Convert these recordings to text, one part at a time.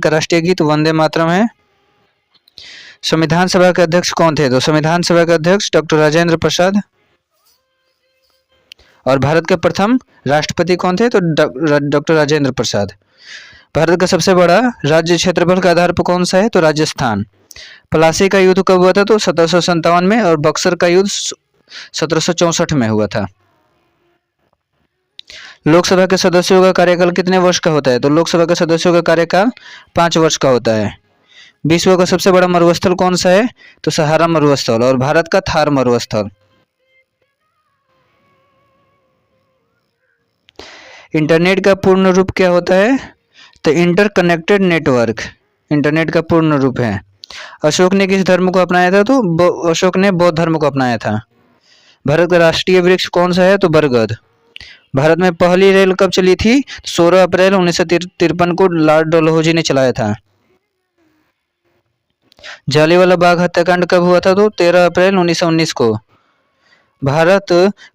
का राष्ट्रीय गीत वंदे मातरम है। संविधान सभा के अध्यक्ष कौन थे? तो संविधान सभा के अध्यक्ष डॉक्टर राजेंद्र प्रसाद। और भारत के प्रथम राष्ट्रपति कौन थे? तो डॉक्टर राजेंद्र प्रसाद। भारत का सबसे बड़ा राज्य क्षेत्रफल के आधार पर कौन सा है? तो राजस्थान। प्लासी का युद्ध कब हुआ था? तो 1757 में। और बक्सर का युद्ध 1764 में हुआ था। लोकसभा के सदस्यों का कार्यकाल कितने वर्ष का होता है? तो लोकसभा के सदस्यों का कार्यकाल 5 वर्ष का होता है। विश्व का सबसे बड़ा मरुस्थल कौन सा है? तो सहारा मरुस्थल। और भारत का थार मरुस्थल। इंटरनेट का पूर्ण रूप क्या होता है? तो इंटरकनेक्टेड नेटवर्क इंटरनेट का पूर्ण रूप है। अशोक ने किस धर्म को अपनाया था? तो अशोक ने बौद्ध धर्म को अपनाया था। भारत का राष्ट्रीय वृक्ष कौन सा है? तो बरगद। भारत में पहली रेल कब चली थी? 16 अप्रैल 1953 को लॉर्ड डलहौजी ने चलाया था। जालियांवाला बाग हत्याकांड कब हुआ था? तो 13 अप्रैल 1919 को। भारत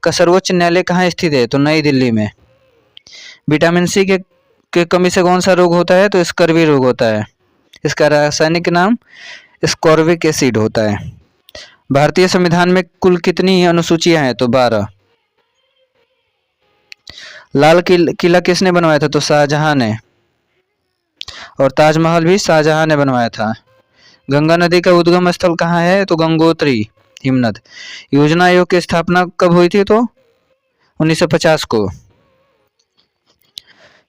का सर्वोच्च न्यायालय कहाँ स्थित है? तो नई दिल्ली में। विटामिन सी के कमी से कौन सा रोग होता है? तो स्कर्वी रोग होता है। इसका रासायनिक नाम स्कॉर्बिक एसिड होता है। भारतीय संविधान में कुल कितनी अनुसूचियां हैं? तो 12। लाल किला किसने बनवाया था? तो शाहजहां ने। और ताजमहल भी शाहजहां ने बनवाया था। गंगा नदी का उद्गम स्थल कहाँ है? तो गंगोत्री हिमनद। योजना आयोग की स्थापना कब हुई थी? तो 1950 को।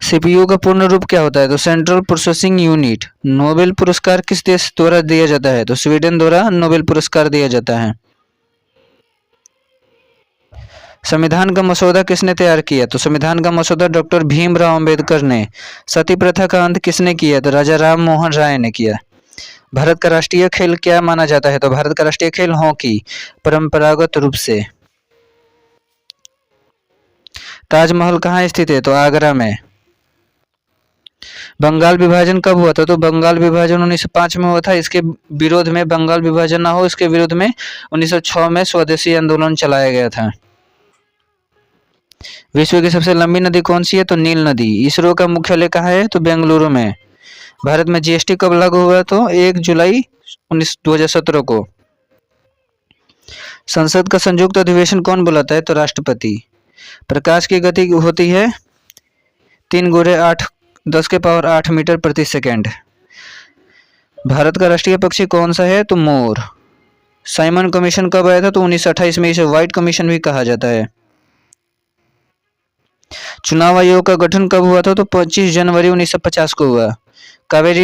सीपीयू का पूर्ण रूप क्या होता है? तो सेंट्रल प्रोसेसिंग यूनिट। नोबेल पुरस्कार किस देश द्वारा दिया जाता है? तो स्वीडन द्वारा नोबेल पुरस्कार दिया जाता है। संविधान का मसौदा किसने तैयार किया? तो संविधान का मसौदा डॉक्टर भीमराव अंबेडकर ने। सती प्रथा का अंत किसने किया? तो राजा राम मोहन राय ने किया। भारत का राष्ट्रीय खेल क्या माना जाता है? तो भारत का राष्ट्रीय खेल हॉकी परंपरागत रूप से। ताजमहल कहाँ स्थित है? तो आगरा में। बंगाल विभाजन कब हुआ था? तो बंगाल विभाजन 1905 में हुआ था। इसके विरोध में, बंगाल विभाजन ना हो इसके विरोध में 1906 में स्वदेशी आंदोलन चलाया गया था। विश्व की सबसे लंबी नदी कौन सी है? तो नील नदी। इसरो का मुख्यालय कहाँ है? तो बेंगलुरु में। भारत में जीएसटी कब लागू हुआ? तो 1 जुलाई 2017 को। संसद का संयुक्त अधिवेशन कौन बुलाता है? तो राष्ट्रपति। प्रकाश की गति होती है 3 × 8 10⁸ मीटर प्रति सेकेंड। भारत का राष्ट्रीय पक्षी कौन सा है? तो मोर। साइमन कमीशन कब आया था? तो 1928 में। इसे व्हाइट कमीशन भी कहा जाता है। चुनाव आयोग का गठन कब हुआ था? तो 25 जनवरी 1950 को हुआ। कावेरी